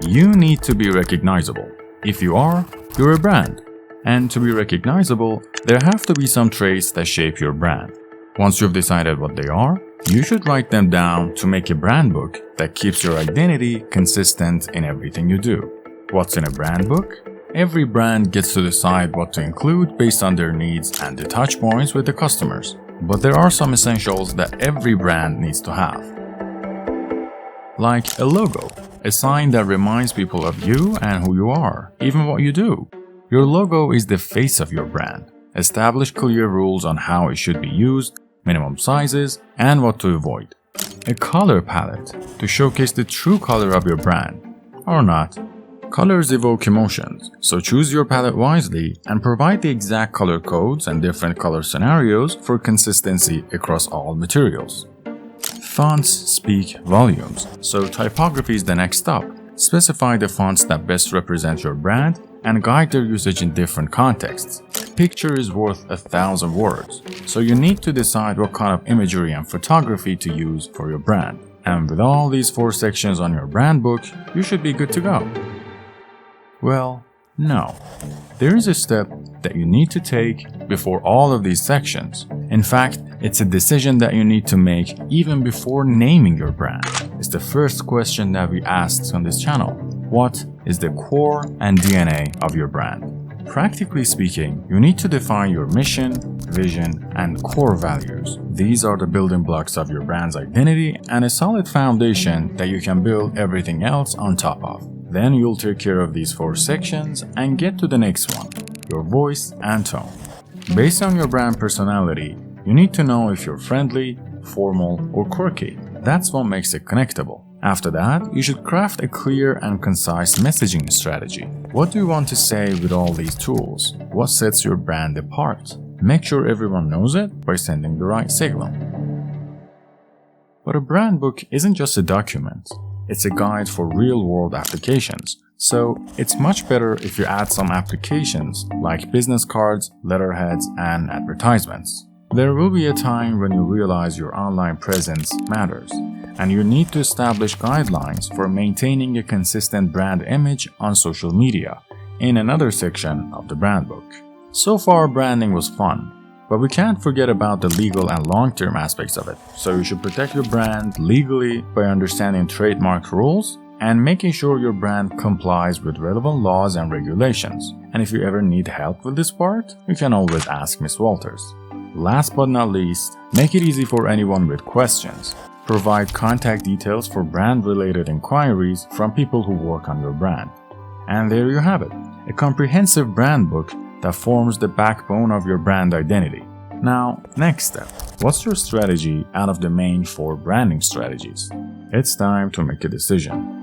You need to be recognizable. If you are, you're a brand. And to be recognizable, there have to be some traits that shape your brand. Once you've decided what they are, you should write them down to make a brand book that keeps your identity consistent in everything you do. What's in a brand book? Every brand gets to decide what to include based on their needs and the touch points with the customers. But there are some essentials that every brand needs to have. Like a logo, a sign that reminds people of you and who you are, even what you do. Your logo is the face of your brand. Establish clear rules on how it should be used, minimum sizes, and what to avoid. A color palette to showcase the true color of your brand. Or not. Colors evoke emotions, so choose your palette wisely and provide the exact color codes and different color scenarios for consistency across all materials. Fonts speak volumes, so typography is the next stop. Specify the fonts that best represent your brand and guide their usage in different contexts. A picture is worth 1,000 words, so you need to decide what kind of imagery and photography to use for your brand. And with all these 4 sections on your brand book, you should be good to go. Well, no. There is a step that you need to take before all of these sections. In fact, it's a decision that you need to make even before naming your brand. It's the first question that we asked on this channel. What is the core and DNA of your brand? Practically speaking, you need to define your mission, vision, and core values. These are the building blocks of your brand's identity and a solid foundation that you can build everything else on top of. Then you'll take care of these 4 sections and get to the next one, your voice and tone. Based on your brand personality, you need to know if you're friendly, formal, or quirky. That's what makes it connectable. After that, you should craft a clear and concise messaging strategy. What do you want to say with all these tools? What sets your brand apart? Make sure everyone knows it by sending the right signal. But a brand book isn't just a document. It's a guide for real-world applications, so it's much better if you add some applications like business cards, letterheads, and advertisements. There will be a time when you realize your online presence matters, and you need to establish guidelines for maintaining a consistent brand image on social media in another section of the brand book. So far, branding was fun. But we can't forget about the legal and long-term aspects of it, so you should protect your brand legally by understanding trademark rules and making sure your brand complies with relevant laws and regulations. And if you ever need help with this part, you can always ask Ms. Walters. Last but not least, make it easy for anyone with questions. Provide contact details for brand-related inquiries from people who work on your brand. And there you have it, a comprehensive brand book that forms the backbone of your brand identity. Now, next step. What's your strategy out of the main 4 branding strategies? It's time to make a decision.